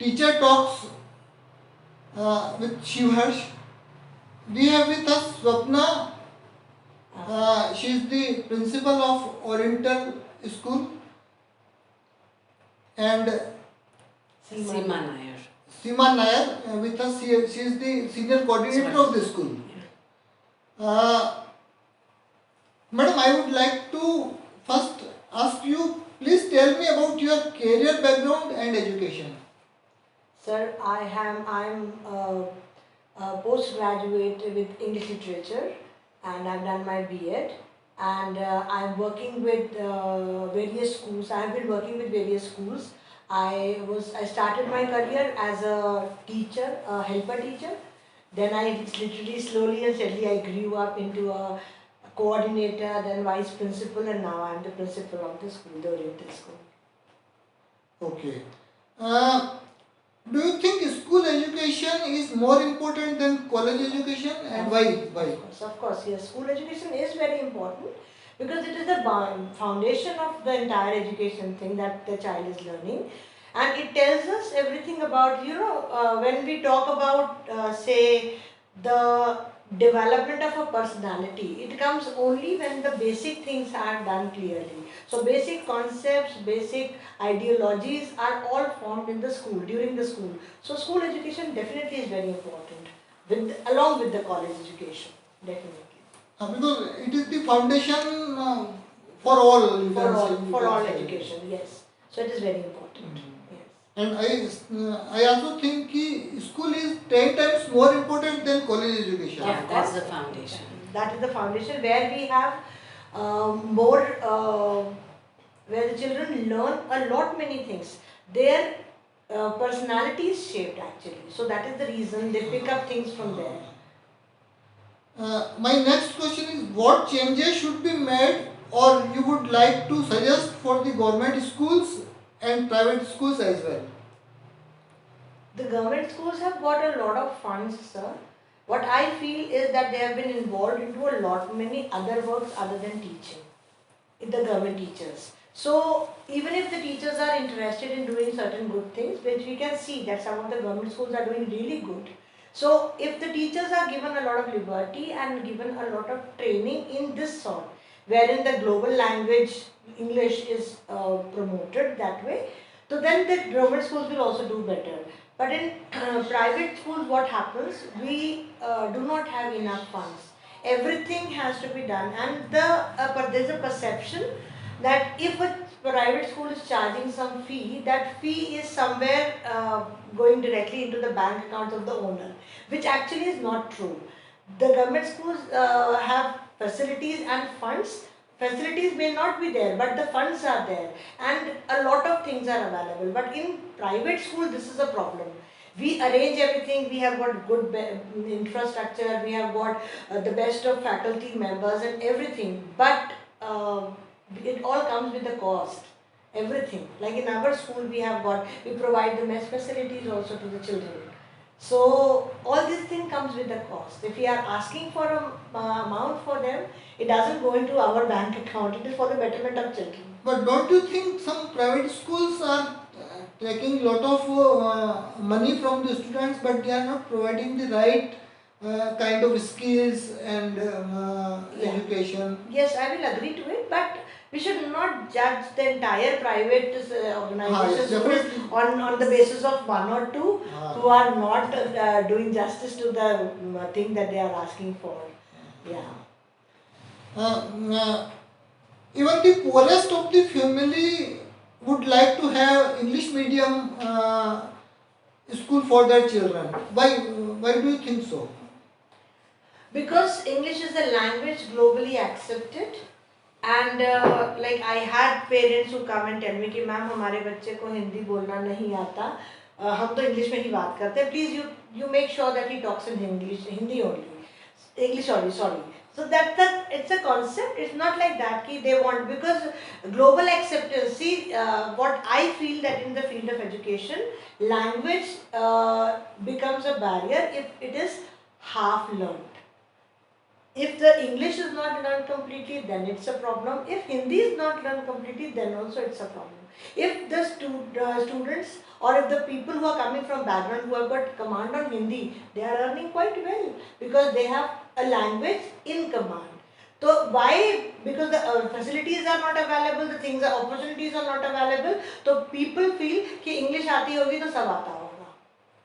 Teacher Talks with Shivharsh. We have with us Swapna. She is the principal of Oriental School, and Seema Nair. Seema Nair with us. She is the senior coordinator of the school. Madam, I would like to first ask you, please tell me about your career background and education. Sir, I'm a postgraduate with English literature, and I've done my B.Ed, and I'm working with various schools. I've been working with various schools. I started my career as a teacher, a helper teacher. Then I literally slowly and steadily I grew up into a coordinator, then vice principal, and now I'm the principal of the school, the Oriental School. Okay. Do you think school education is more important than college education, and why? Why? Of course, yes. School education is very important because it is the foundation of the entire education thing that the child is learning, and it tells us everything about, when we talk about say the development of a personality, it comes only when the basic things are done clearly. So basic concepts, basic ideologies are all formed in the school, during the school. So school education definitely is very important, along with the college education, definitely. Because it is the foundation for all. For all education, yes. So it is very important. Yes. And I also think that school is 10 times more important than college education. Yeah, that's the foundation. That is the foundation where we have more, where the children learn a lot many things. Their personality is shaped actually. So that is the reason they pick up things from there. My next question is, what changes should be made or you would like to suggest for the government schools and private schools as well? The government schools have got a lot of funds, sir. What I feel is that they have been involved into a lot many other works other than teaching, the government teachers. So even if the teachers are interested in doing certain good things, which we can see that some of the government schools are doing really good. So if the teachers are given a lot of liberty and given a lot of training in this sort, wherein the global language English is promoted that way, so then the government schools will also do better. But in private schools, what happens? We do not have enough funds. Everything has to be done, and there's a perception that if a private school is charging some fee, that fee is somewhere going directly into the bank account of the owner, which actually is not true. The government schools have facilities and funds. Facilities may not be there, but the funds are there, and a lot of things are available. But in private school, this is a problem. We arrange everything, we have got good infrastructure, we have got the best of faculty members and everything, but it all comes with a cost. Everything. Like in our school, we provide the mess facilities also to the children. So all this thing comes with a cost. If we are asking for a amount for them, it doesn't go into our bank account. It is for the betterment of children. But don't you think some private schools are taking lot of money from the students, but they are not providing the right kind of skills and education? Yes, I will agree to it, but we should not judge the entire private organizations on the basis of one or two who are not doing justice to the thing that they are asking for. Yeah. Even the poorest of the family would like to have English medium school for their children. Why do you think so? Because English is a language globally accepted, and like I had parents who come and tell me कि ma'am हमारे बच्चे को हिंदी बोलना नहीं आता, हम तो English में ही बात करते हैं, please you make sure that he talks in Hindi only, English only, sorry. So it's a concept. It's not like that कि they want, because global acceptance. See, what I feel that in the field of education, language becomes a barrier if it is half learned. If the English is not learned completely, then it's a problem. If Hindi is not learned completely, then also it's a problem. If the students or if the people who are coming from background who have got command on Hindi, they are earning quite well because they have a language in command. So why? Because the facilities are not available, the things, opportunities are not available. So people feel कि English आती होगी तो सब आता होगा.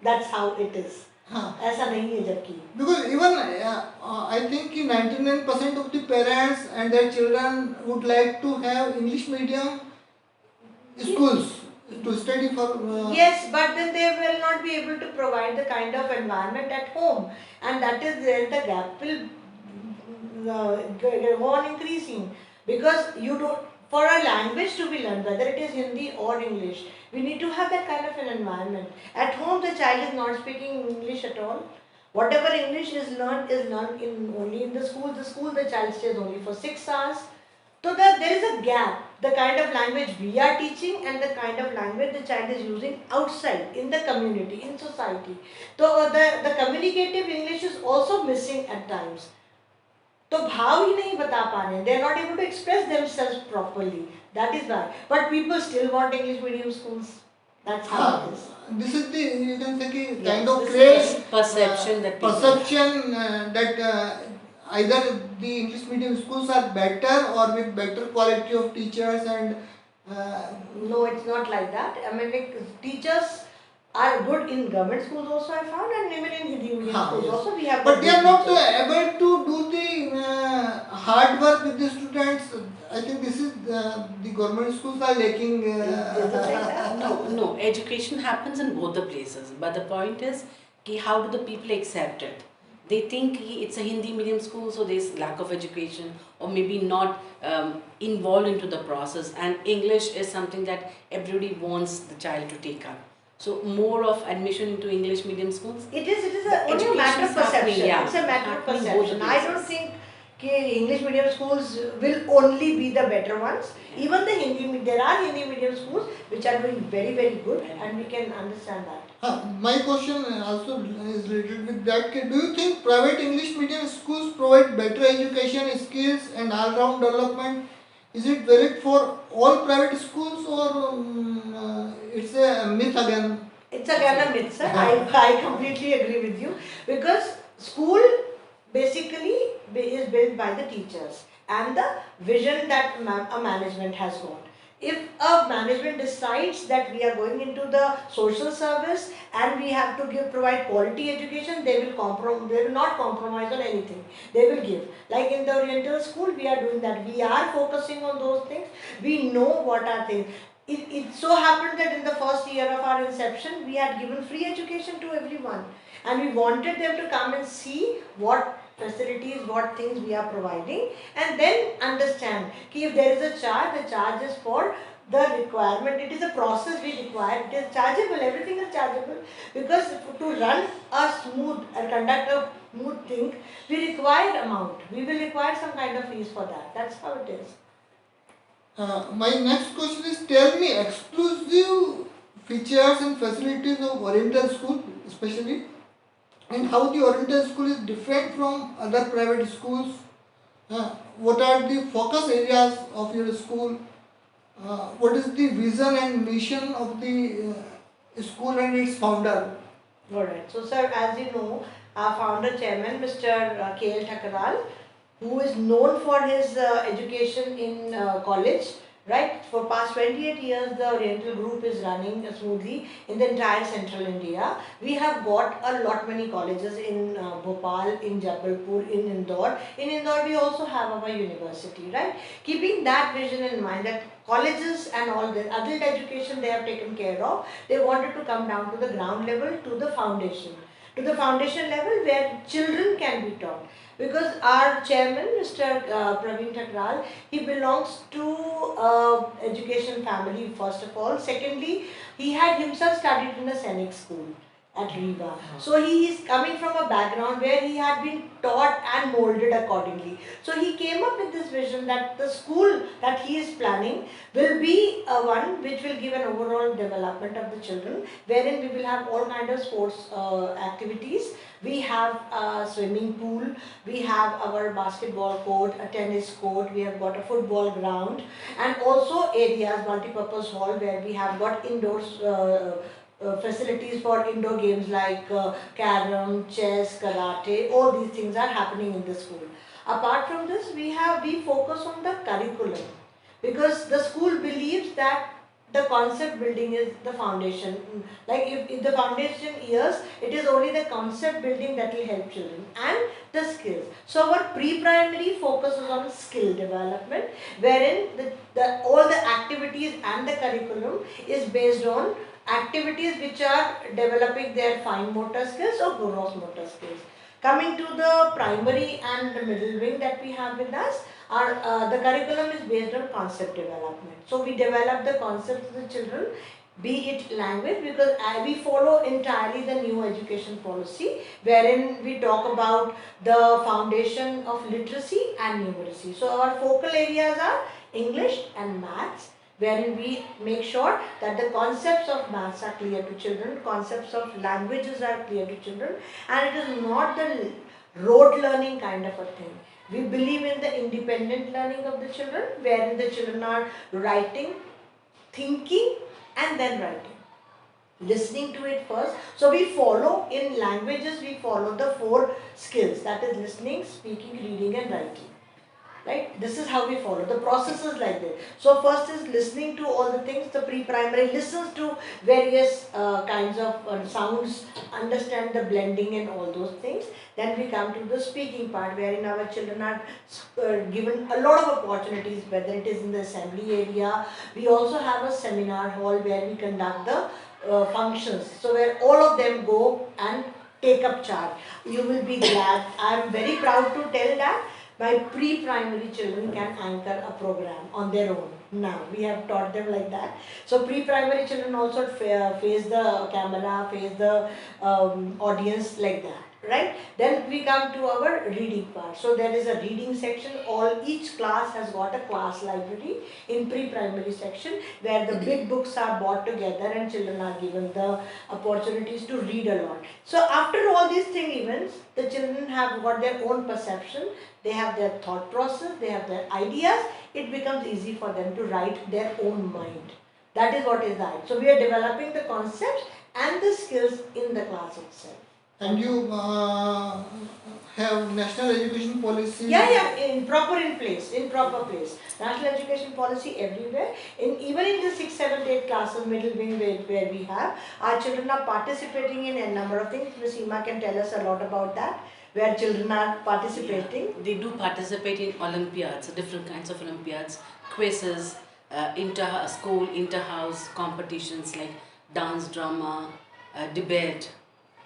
That's how it is. हाँ. ऐसा नहीं है जबकि. Because even I think 99% of the parents and their children would like to have English medium schools to study for. Yes, but then they will not be able to provide the kind of environment at home, and that is where the gap will go on increasing, because you don't, for a language to be learned, whether it is Hindi or English, we need to have that kind of an environment. At home, the child is not speaking English at all. Whatever English is learned in only in the school. The school, the child stays only for 6 hours. So that there is a gap. The kind of language we are teaching and the kind of language the child is using outside, in the community, in society. So the communicative English is also missing at times. तो भाव ही नहीं बता पा रहे हैं, they are not able to express themselves properly. That is why. But people still want English medium schools. That's how it is. This is the, you can say, Yes, kind of this craze, is perception that people perception that either the English medium schools are better or with better quality of teachers and. No, it's not like that. I mean, like, teachers are good in government schools also, I found, and even in Hindi medium schools Yes. also we have. But they are not teachers. able to do the hard work with the students. I think this is the government schools are lacking. Is it like that? No, education happens in both the places. But the point is, कि how do the people accept it? They think it's a Hindi medium school, so there's lack of education, or maybe not involved into the process. And English is something that everybody wants the child to take up. So more of admission into English medium schools. It is only a matter of Education is happening, perception. yeah. It's a matter of Happening both perception. I don't places. think English medium schools will only be the better ones. Even the there are Hindi medium schools which are doing very, very good, and we can understand that. My question also is related with that. Do you think private English medium schools provide better education, skills, and all-round development? Is it valid for all private schools, or it's a myth again? It's again a myth, sir. I completely agree with you, because school basically is built by the teachers and the vision that a management has got. If a management decides that we are going into the social service and we have to provide quality education, they will not compromise on anything. They will give. Like in the Oriental school, we are doing that. We are focusing on those things. We know what are things. It so happened that in the first year of our inception, we had given free education to everyone. And we wanted them to come and see what facilities, what things we are providing, and then understand that if there is a charge, the charge is for the requirement. It is a process we require. It is chargeable. Everything is chargeable, because to run a smooth or conduct a smooth thing, we require amount. We will require some kind of fees for that. That's how it is. My next question is, tell me exclusive features and facilities of Oriental school, especially, and how the Oriental school is different from other private schools. What are the focus areas of your school? What is the vision and mission of the school and its founder? Alright. So, sir, as you know, our founder chairman, Mr. K.L. Thakaral, who is known for his education in college, right? For past 28 years, the Oriental group is running smoothly in the entire central India. We have got a lot many colleges in Bhopal, in Jabalpur, in Indore. In Indore, we also have our university, right? Keeping that vision in mind, that colleges and all the adult education they have taken care of, they wanted to come down to the ground level, to the foundation. To the foundation level where children can be taught. Because our chairman, Mr. Praveen Thakral, he belongs to education family first of all. Secondly, he had himself studied in a Sainik school at Riva. So he is coming from a background where he had been taught and molded accordingly. So he came up with this vision that the school that he is planning will be one which will give an overall development of the children, wherein we will have all kinds of sports activities. We have a swimming pool, we have our basketball court, a tennis court, we have got a football ground, and also areas, multi-purpose hall, where we have got indoors facilities for indoor games like carom, chess, karate. All these things are happening in the school. Apart from this, we focus on the curriculum, because the school believes that the concept building is the foundation. Like if the foundation years, it is only the concept building that will help children and the skills. So our pre-primary focuses on skill development, wherein all the activities and the curriculum is based on activities which are developing their fine motor skills or gross motor skills. Coming to the primary and the middle wing that we have with us, the curriculum is based on concept development. So we develop the concepts of the children, be it language, because we follow entirely the new education policy, wherein we talk about the foundation of literacy and numeracy. So our focal areas are English and maths, wherein we make sure that the concepts of maths are clear to children, concepts of languages are clear to children, and it is not the rote learning kind of a thing. We believe in the independent learning of the children, wherein the children are writing, thinking, and then writing. Listening to it first. So we follow, in languages, we follow the 4 skills, that is listening, speaking, reading, and writing. Right? This is how we follow. The process is like this. So first is listening to all the things. The pre-primary listens to various kinds of sounds, understand the blending and all those things. Then we come to the speaking part, wherein our children are given a lot of opportunities, whether it is in the assembly area. We also have a seminar hall where we conduct the functions. So where all of them go and take up charge. You will be glad. I am very proud to tell that my pre-primary children can anchor a program on their own. Now, we have taught them like that. So pre-primary children also face the camera, face the audience like that. Right? Then we come to our reading part. So there is a reading section. Each class has got a class library in pre-primary section, where the big books are brought together and children are given the opportunities to read a lot. So after all these events, the children have got their own perception, they have their thought process, they have their ideas. It becomes easy for them to write their own mind. That is what is that. So we are developing the concepts and the skills in the class itself. And you have national education policy? Yeah, in proper place. National education policy everywhere. Even in the 6th, 7th, 8th classes, middle wing where we have, our children are participating in a number of things. Ms. Seema can tell us a lot about that, where children are participating. Yeah, they do participate in Olympiads, different kinds of Olympiads, quizzes, inter-school, inter-house competitions like dance, drama, debate.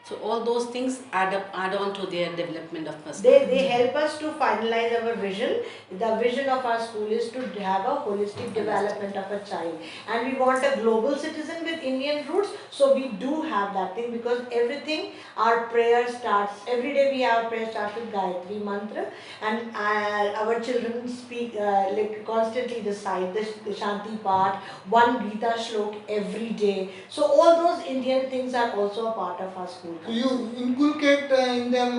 So all those things add on to their development of personality. They help us to finalize our vision. The vision of our school is to have a holistic development of a child. And we want a global citizen with Indian roots. So we do have that thing, because everything, our prayer starts, every day we have prayer starts with Gayatri mantra. And our children speak, like constantly recite the Shanti part, one Gita shlok every day. So all those Indian things are also a part of our school. So you inculcate in them,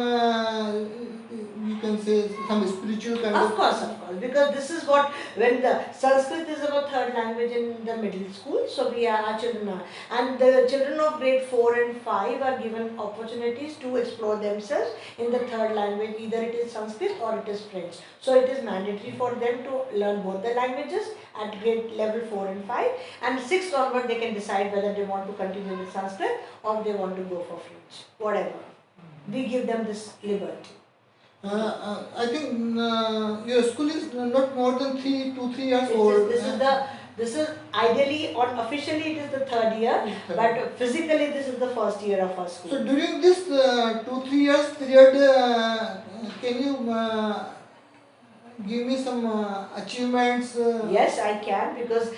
you can say, some spiritual kind of... Of course, because this is what, when the Sanskrit is our 3rd language in the middle school, so our children are. And the children of grade 4 and 5 are given opportunities to explore themselves in the 3rd language, either it is Sanskrit or it is French. So it is mandatory for them to learn both the languages at grade level 4 and 5. And 6th onward, they can decide whether they want to continue with Sanskrit or they want to go for French, whatever. We give them this liberty. I think your school is not more than 2-3 years old. This is ideally, officially it is the 3rd year, but physically this is the 1st year of our school. So during this 2-3 years period, can you give me some achievements? Yes, I can, because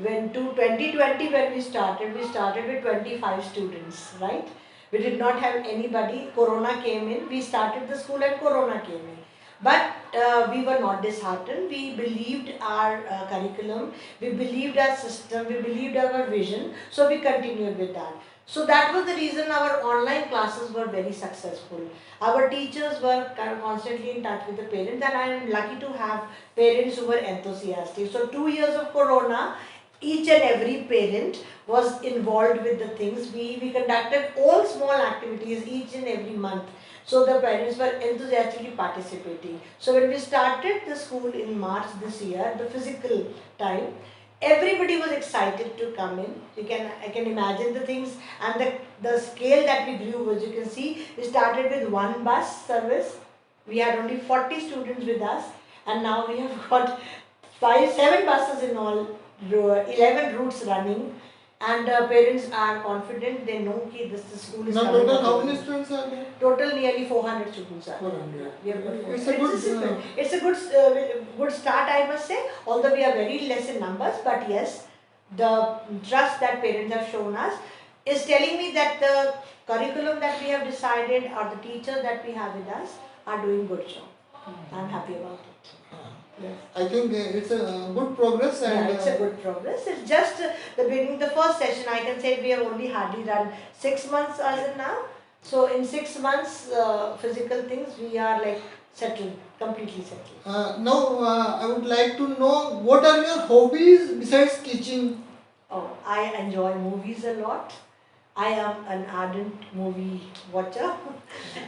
when 2020 when we started with 25 students, right? We did not have anybody. Corona came in. We started the school and Corona came in. But we were not disheartened. We believed our curriculum. We believed our system. We believed our vision. So we continued with that. So that was the reason our online classes were very successful. Our teachers were kind of constantly in touch with the parents, and I am lucky to have parents who were enthusiastic. So 2 years of Corona, each and every parent was involved with the things. We conducted all small activities each and every month. So the parents were enthusiastically participating. So when we started the school in March this year, the physical time, everybody was excited to come in. I can imagine the things, and the scale that we grew. As you can see, we started with one bus service. We had only 40 students with us, and now we have got 7 buses in all, 11 routes running, and parents are confident. They know that this school is Now coming total up. how many students are there? Total nearly 400 students are there. 400. We have got It's a good, it's a good start, I must say. Although we are very less in numbers, but yes, the trust that parents have shown us is telling me that the curriculum that we have decided or the teachers that we have with us are doing good job. I'm happy about it. Yes. I think it's a good progress, and Yeah, it's a good progress. It's just the beginning, the first session. I can say we have only hardly done 6 months as of now. So in 6 months, physical things, we are like settled, completely settled. now I would like to know what are your hobbies besides teaching? Oh, I enjoy movies a lot. I am an ardent movie watcher.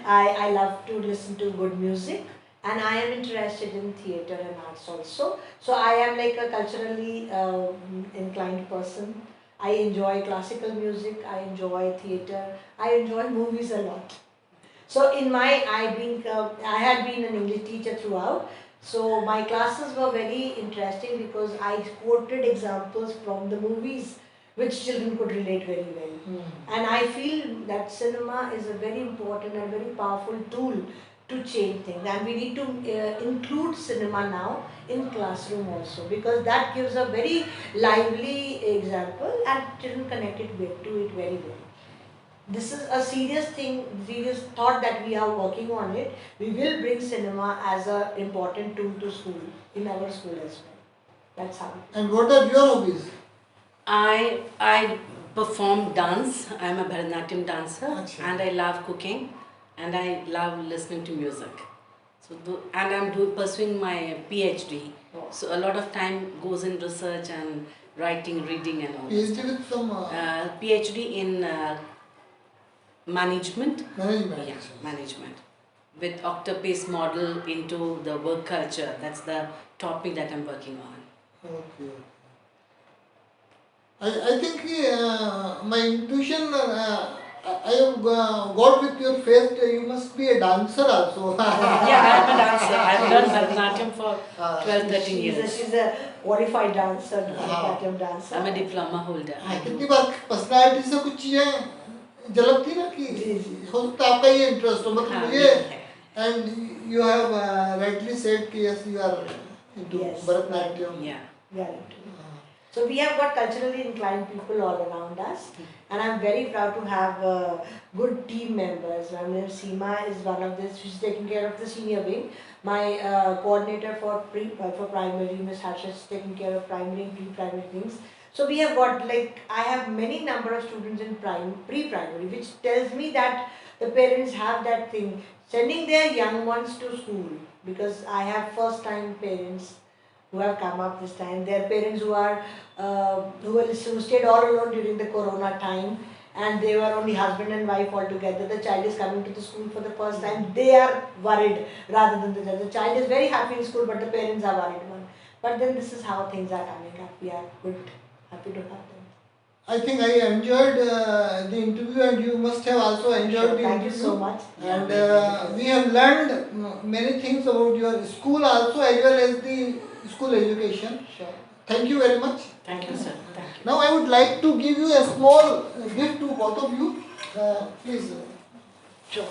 I love to listen to good music, and I am interested in theatre and arts also. So I am like a culturally inclined person. I enjoy classical music, I enjoy theatre, I enjoy movies a lot. So in my, I had been an English teacher throughout. So my classes were very interesting because I quoted examples from the movies which children could relate very well. And I feel that cinema is a very important and very powerful tool to change things. And we need to include cinema now in classroom also, because that gives a very lively example and children connect to it very well. This is a serious thing, serious thought that we are working on it. We will bring cinema as an important tool to school, in our school as well. That's how. And what are your hobbies? I perform dance. I'm a Bharatanatyam dancer, Achha. and I love cooking, and I love listening to music. So and I'm pursuing my PhD. Oh. So a lot of time goes in research and writing, reading, and all. PhD with some PhD in management. management. Yeah, management. With octopus model into the work culture. That's the topic that I'm working on. Okay. I think my intuition, I have got with your face, you must be a dancer also. Yeah, I'm a dancer. I've done Bharatanatyam for 12, 13 She's years. she's a qualified dancer, Bharatanatyam dancer. I'm a diploma holder. कितनी बार personality से कुछ चीजें झलकती ना कि हो सकता है आपका ये इंटरेस्ट हो, मतलब मुझे and you have rightly said कि yes, you are into Yes. Bharatanatyam. Yeah. We are into it. So we have got culturally inclined people all around us, and I'm very proud to have good team members. My name Seema is one of this. She's taking care of the senior wing. My coordinator for primary, Miss Harsha, is taking care of primary and pre-primary things. So we have got, like, I have many number of students in pre-primary, which tells me that the parents have that thing, sending their young ones to school, because I have first-time parents who have come up this time. Their parents who stayed all alone during the Corona time, and they were only husband and wife all together. The child is coming to the school for the first time. They are worried rather than the child is very happy in school, but the parents are worried one. But then this is how things are coming up. We are good, happy to have them. I think I enjoyed the interview, and you must have also enjoyed the Thank interview. you so much. And we have learned many things about your school also, as well as the school education. Sure. Thank you very much. Thank you, sir. Thank you. Now I would like to give you a small gift to both of you. Please. Sure.